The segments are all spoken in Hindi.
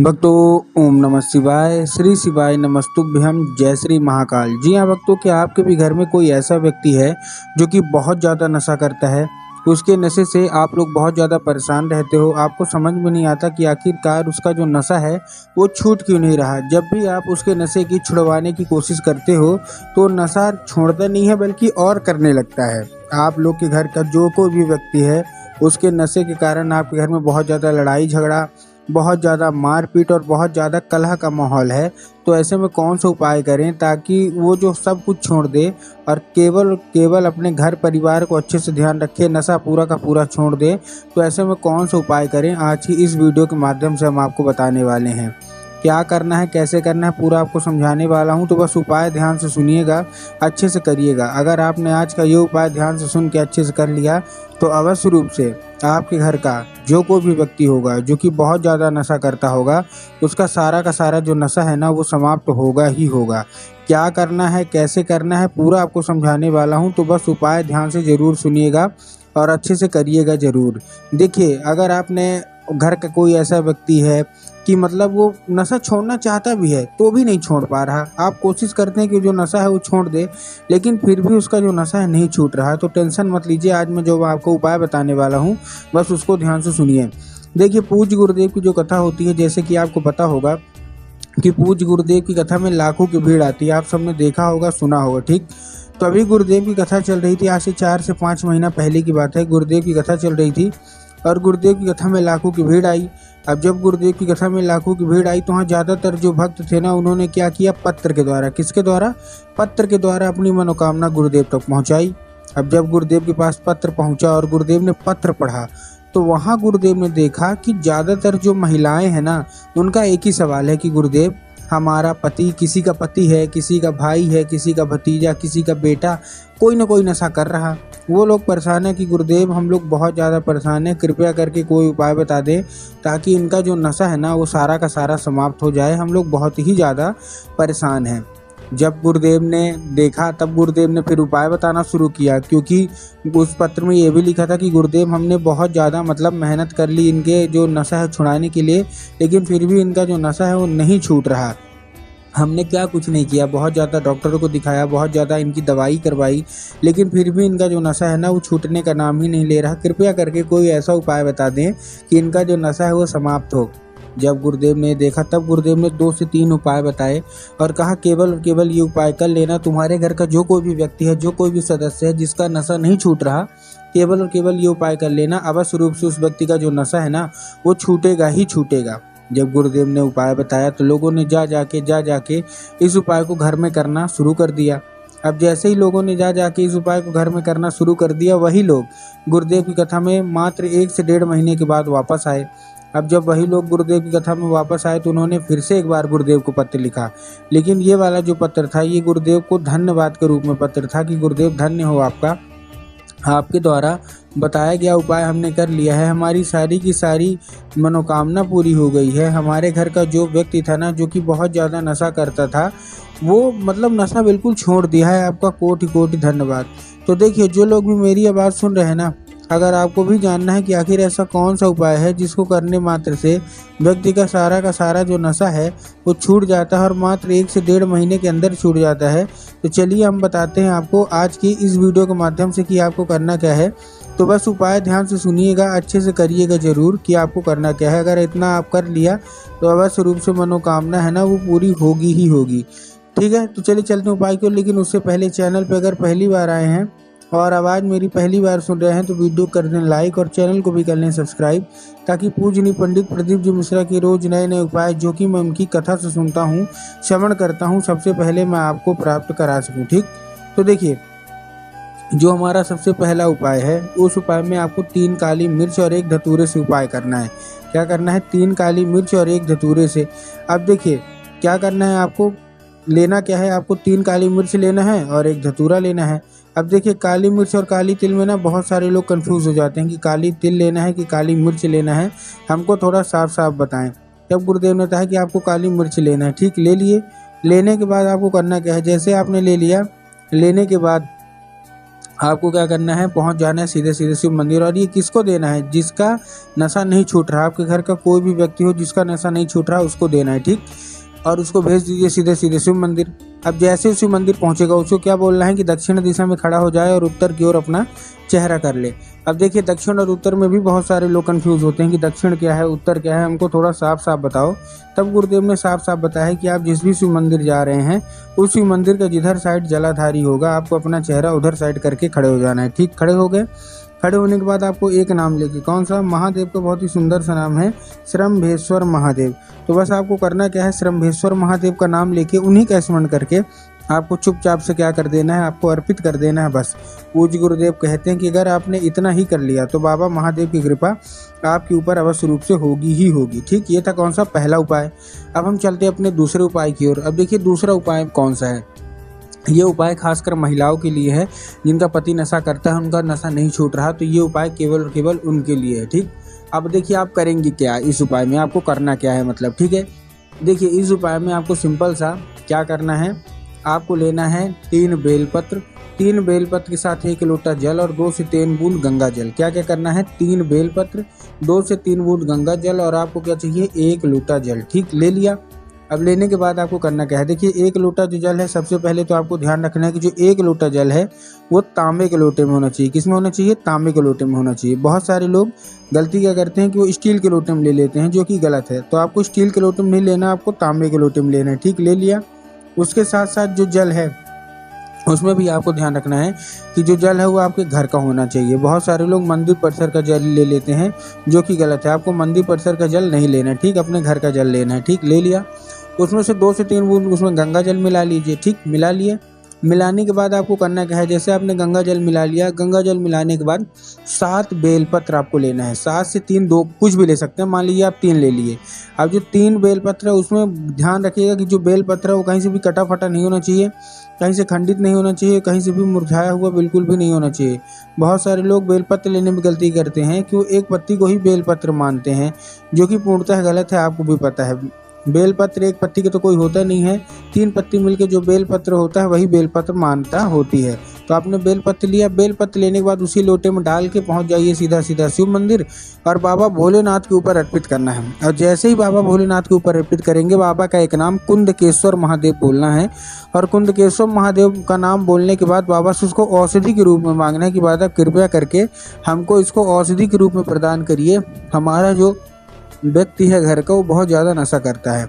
भक्तों, ओम नमः शिवाय। श्री शिवाय नमस्तुभ्यं। जय श्री महाकाल। जी हाँ भक्तों, क्या आपके भी घर में कोई ऐसा व्यक्ति है जो कि बहुत ज़्यादा नशा करता है? उसके नशे से आप लोग बहुत ज़्यादा परेशान रहते हो। आपको समझ में नहीं आता कि आखिरकार उसका जो नशा है वो छूट क्यों नहीं रहा। जब भी आप उसके नशे की छुड़वाने की कोशिश करते हो तो नशा छोड़ता नहीं है बल्कि और करने लगता है। आप लोग के घर का जो कोई भी व्यक्ति है उसके नशे के कारण आपके घर में बहुत ज़्यादा लड़ाई झगड़ा, बहुत ज़्यादा मारपीट और बहुत ज़्यादा कलह का माहौल है। तो ऐसे में कौन सा उपाय करें ताकि वो जो सब कुछ छोड़ दे और केवल केवल अपने घर परिवार को अच्छे से ध्यान रखे, नशा पूरा का पूरा छोड़ दे। तो ऐसे में कौन सा उपाय करें, आज की इस वीडियो के माध्यम से हम आपको बताने वाले हैं। क्या करना है, कैसे करना है, पूरा आपको समझाने वाला हूं। तो बस उपाय ध्यान से सुनिएगा, अच्छे से करिएगा। अगर आपने आज का ये उपाय ध्यान से सुन के अच्छे से कर लिया तो अवश्य रूप से आपके घर का जो कोई भी व्यक्ति होगा जो कि बहुत ज़्यादा नशा करता होगा, उसका सारा का सारा जो नशा है ना वो समाप्त तो होगा ही होगा। क्या करना है, कैसे करना है, पूरा आपको समझाने वाला हूँ। तो बस उपाय ध्यान से ज़रूर सुनिएगा और अच्छे से करिएगा ज़रूर। देखिए, अगर आपने घर का कोई ऐसा व्यक्ति है कि मतलब वो नशा छोड़ना चाहता भी है तो भी नहीं छोड़ पा रहा, आप कोशिश करते हैं कि जो नशा है वो छोड़ दे, लेकिन फिर भी उसका जो नशा है नहीं छूट रहा, तो टेंशन मत लीजिए। आज मैं जो आपको उपाय बताने वाला हूँ बस उसको ध्यान से सुनिए। देखिए, पूज्य गुरुदेव की जो कथा होती है, जैसे कि आपको पता होगा कि पूज्य गुरुदेव की कथा में लाखों की भीड़ आती है। आप सबने देखा होगा, सुना होगा, ठीक। तो अभी गुरुदेव की कथा चल रही थी, आज से 4 से 5 महीना पहले की बात है। गुरुदेव की कथा चल रही थी और गुरुदेव की कथा में लाखों की भीड़ आई। अब जब गुरुदेव की कथा में लाखों की भीड़ आई तो वहाँ ज़्यादातर जो भक्त थे ना, उन्होंने क्या किया, पत्र के द्वारा, किसके द्वारा, पत्र के द्वारा अपनी मनोकामना गुरुदेव तक पहुँचाई। अब जब गुरुदेव के पास पत्र पहुँचा और गुरुदेव ने पत्र पढ़ा तो वहाँ गुरुदेव ने देखा कि ज़्यादातर जो महिलाएं हैं ना, उनका एक ही सवाल है कि गुरुदेव, हमारा पति, किसी का पति है, किसी का भाई है, किसी का भतीजा, किसी का बेटा, कोई ना कोई नशा कर रहा। वो लोग परेशान है कि गुरुदेव, हम लोग बहुत ज़्यादा परेशान हैं, कृपया करके कोई उपाय बता दें ताकि इनका जो नशा है ना वो सारा का सारा समाप्त हो जाए, हम लोग बहुत ही ज़्यादा परेशान हैं। जब गुरुदेव ने देखा तब गुरुदेव ने फिर उपाय बताना शुरू किया, क्योंकि उस पत्र में ये भी लिखा था कि गुरुदेव, हमने बहुत ज़्यादा मतलब मेहनत कर ली इनके जो नशा है छुड़ाने के लिए, लेकिन फिर भी इनका जो नशा है वो नहीं छूट रहा। हमने क्या कुछ नहीं किया, बहुत ज़्यादा डॉक्टरों को दिखाया, बहुत ज़्यादा इनकी दवाई करवाई, लेकिन फिर भी इनका जो नशा है ना वो छूटने का नाम ही नहीं ले रहा। कृपया करके कोई ऐसा उपाय बता दें कि इनका जो नशा है वो समाप्त हो। जब गुरुदेव ने देखा तब गुरुदेव ने 2 से 3 उपाय बताए और कहा, केवल और केवल ये उपाय कर लेना। तुम्हारे घर का जो कोई भी व्यक्ति है, जो कोई भी सदस्य है जिसका नशा नहीं छूट रहा, केवल और केवल ये उपाय कर लेना, अवश्य रूप से उस व्यक्ति का जो नशा है ना वो छूटेगा ही छूटेगा। जब गुरुदेव ने उपाय बताया तो लोगों ने जा जाके इस उपाय को घर में करना शुरू कर दिया। अब जैसे ही लोगों ने जा जाके इस उपाय को घर में करना शुरू कर दिया, वही लोग गुरुदेव की कथा में मात्र 1 से 1.5 महीने के बाद वापस आए। अब जब वही लोग गुरुदेव की कथा में वापस आए तो उन्होंने फिर से एक बार गुरुदेव को पत्र लिखा, लेकिन ये वाला जो पत्र था ये गुरुदेव को धन्यवाद के रूप में पत्र था कि गुरुदेव, धन्य हो आपका, आपके द्वारा बताया गया उपाय हमने कर लिया है, हमारी सारी की सारी मनोकामना पूरी हो गई है। हमारे घर का जो व्यक्ति था ना, जो कि बहुत ज़्यादा नशा करता था, वो मतलब नशा बिल्कुल छोड़ दिया है, आपका कोटि कोटि धन्यवाद। तो देखिए, जो लोग भी मेरी आवाज़ सुन रहे हैं ना, अगर आपको भी जानना है कि आखिर ऐसा कौन सा उपाय है जिसको करने मात्र से व्यक्ति का सारा जो नशा है वो छूट जाता है और मात्र 1 से 1.5 महीने के अंदर छूट जाता है, तो चलिए हम बताते हैं आपको आज की इस वीडियो के माध्यम से कि आपको करना क्या है। तो बस उपाय ध्यान से सुनिएगा, अच्छे से करिएगा ज़रूर कि आपको करना क्या है। अगर इतना आप कर लिया तो अवश्य रूप से मनोकामना है ना वो पूरी होगी ही होगी। ठीक है, तो चलिए चलते हैं उपाय को। लेकिन उससे पहले चैनल पर अगर पहली बार आए हैं और आवाज़ मेरी पहली बार सुन रहे हैं तो वीडियो कर दें लाइक और चैनल को भी कर लें सब्सक्राइब, ताकि पूजनीय पंडित प्रदीप जी मिश्रा के रोज़ नए नए उपाय जो कि मैं उनकी कथा से सुनता हूँ, श्रवण करता हूँ, सबसे पहले मैं आपको प्राप्त करा सकूँ। ठीक, तो देखिए, जो हमारा सबसे पहला उपाय है उस उपाय में आपको 3 काली मिर्च और 1 धतूरे से उपाय करना है। क्या करना है? 3 काली मिर्च और 1 धतूरे से। अब देखिए क्या करना है, आपको लेना क्या है, आपको 3 काली मिर्च लेना है और 1 धतूरा लेना है। अब देखिए, काली मिर्च और काली तिल में ना बहुत सारे लोग कंफ्यूज हो जाते हैं कि काली तिल लेना है कि काली मिर्च लेना है, हमको थोड़ा साफ साफ बताएं। तब गुरुदेव ने कहा कि आपको काली मिर्च लेना है। ठीक, ले लिए। लेने के बाद आपको करना क्या है, जैसे आपने ले लिया, लेने के बाद आपको क्या करना है, पहुंच जाना है सीधे सीधे शिव मंदिर। और ये किसको देना है, जिसका नशा नहीं छूट रहा, आपके घर का कोई भी व्यक्ति हो जिसका नशा नहीं छूट रहा उसको देना है, ठीक। और उसको भेज दीजिए सीधे सीधे शिव मंदिर। अब जैसे ही शिव मंदिर पहुंचेगा उसको क्या बोलना है कि दक्षिण दिशा में खड़ा हो जाए और उत्तर की ओर अपना चेहरा कर ले। अब देखिए दक्षिण और उत्तर में भी बहुत सारे लोग कंफ्यूज होते हैं कि दक्षिण क्या है उत्तर क्या है, हमको थोड़ा साफ साफ बताओ। तब गुरुदेव ने साफ साफ बताया है कि आप जिस भी शिव मंदिर जा रहे हैं उस शिव मंदिर का जिधर साइड जलाधारी होगा आपको अपना चेहरा उधर साइड करके खड़े हो जाना है, ठीक। खड़े हो गए, खड़े होने के बाद आपको एक नाम लेके, कौन सा, महादेव का बहुत ही सुंदर सा नाम है श्रम्भेश्वर महादेव। तो बस आपको करना क्या है, श्रम्भेश्वर महादेव का नाम लेके उन्हीं का स्मरण करके आपको चुपचाप से क्या कर देना है, आपको अर्पित कर देना है बस। पूज्य गुरुदेव कहते हैं कि अगर आपने इतना ही कर लिया तो बाबा महादेव की कृपा आपके ऊपर अवश्य रूप से होगी ही होगी, ठीक। ये था कौन सा, पहला उपाय। अब हम चलते हैं अपने दूसरे उपाय की ओर। अब देखिए दूसरा उपाय कौन सा है, ये उपाय खासकर महिलाओं के लिए है जिनका पति नशा करता है, उनका नशा नहीं छूट रहा, तो ये उपाय केवल और केवल उनके लिए है, ठीक। अब देखिए आप करेंगे क्या इस उपाय में, आपको करना क्या है मतलब, ठीक है। देखिए इस उपाय में आपको सिंपल सा क्या करना है, आपको लेना है 3 बेलपत्र, 3 बेलपत्र के साथ 1 लोटा जल और 2 से 3 बूंद गंगा जल। क्या क्या करना है, 3 बेलपत्र, 2 से 3 बूंद गंगा जल और आपको क्या चाहिए, 1 लोटा जल, ठीक। ले लिया। अब लेने के बाद आपको करना क्या है, देखिए 1 लोटा जो जल है, सबसे पहले तो आपको ध्यान रखना है कि जो 1 लोटा जल है वो तांबे के लोटे में होना चाहिए। किस में होना चाहिए, तांबे के लोटे में होना चाहिए। बहुत सारे लोग गलती क्या करते हैं कि वो स्टील के लोटे में ले लेते हैं, जो कि गलत है। तो आपको स्टील के लोटे में नहीं लेना, आपको तांबे के लोटे में लेना है, ठीक। ले लिया। उसके साथ साथ जो जल है उसमें भी आपको ध्यान रखना है कि जो जल है वो आपके घर का होना चाहिए। बहुत सारे लोग मंदिर परिसर का जल ले लेते हैं, जो कि गलत है। आपको मंदिर परिसर का जल नहीं लेना है, ठीक। अपने घर का जल लेना है, ठीक। ले लिया। उसमें से 2 से 3 बूंद उसमें गंगा जल मिला लीजिए, ठीक। मिला लिए। मिलाने के बाद आपको करना क्या है, जैसे आपने गंगा जल मिला लिया, गंगा जल मिलाने के बाद 7 बेलपत्र आपको लेना है। 7 से 3, 2 कुछ भी ले सकते हैं, मान लीजिए आप 3 ले लिए। अब जो 3 बेलपत्र है उसमें ध्यान रखिएगा कि जो बेलपत्र है वो कहीं से भी कटा फटा नहीं होना चाहिए, कहीं से खंडित नहीं होना चाहिए, कहीं से भी मुरझाया हुआ बिल्कुल भी नहीं होना चाहिए। बहुत सारे लोग बेलपत्र लेने में गलती करते हैं कि वो एक पत्ती को ही बेलपत्र मानते हैं, जो कि पूर्णतः गलत है, आपको भी पता है। बेलपत्र एक पत्ती के तो कोई होता नहीं है, 3 पत्ती मिलके जो बेलपत्र होता है वही बेलपत्र मानता होती है। तो आपने बेलपत्र लिया, बेलपत्र लेने के बाद उसी लोटे में डाल के पहुंच जाइए सीधा सीधा शिव मंदिर और बाबा भोलेनाथ के ऊपर अर्पित करना है। और जैसे ही बाबा भोलेनाथ के ऊपर अर्पित करेंगे, बाबा का एक नाम कुंदकेश्वर महादेव बोलना है। और कुंदकेश्वर महादेव का नाम बोलने के बाद बाबा से उसको औषधि के रूप में मांगना है कि बाबा कृपया करके हमको इसको औषधि के रूप में प्रदान करिए। हमारा जो व्यक्ति है घर का वो बहुत ज़्यादा नशा करता है।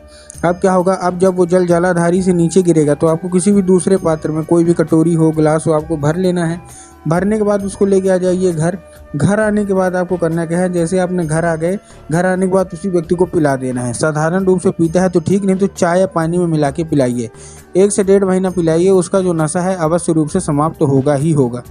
अब क्या होगा, अब जब वो जल जलाधारी से नीचे गिरेगा तो आपको किसी भी दूसरे पात्र में, कोई भी कटोरी हो, गिलास हो, आपको भर लेना है। भरने के बाद उसको लेके आ जाइए घर। घर आने के बाद आपको करना क्या है, जैसे आपने घर आ गए, घर आने के बाद उसी व्यक्ति को पिला देना है। साधारण रूप से पीता है तो ठीक, नहीं तो चाय या पानी में मिला के पिलाइए। 1 से 1.5 महीना पिलाइए, उसका जो नशा है अवश्य रूप से समाप्त होगा ही होगा।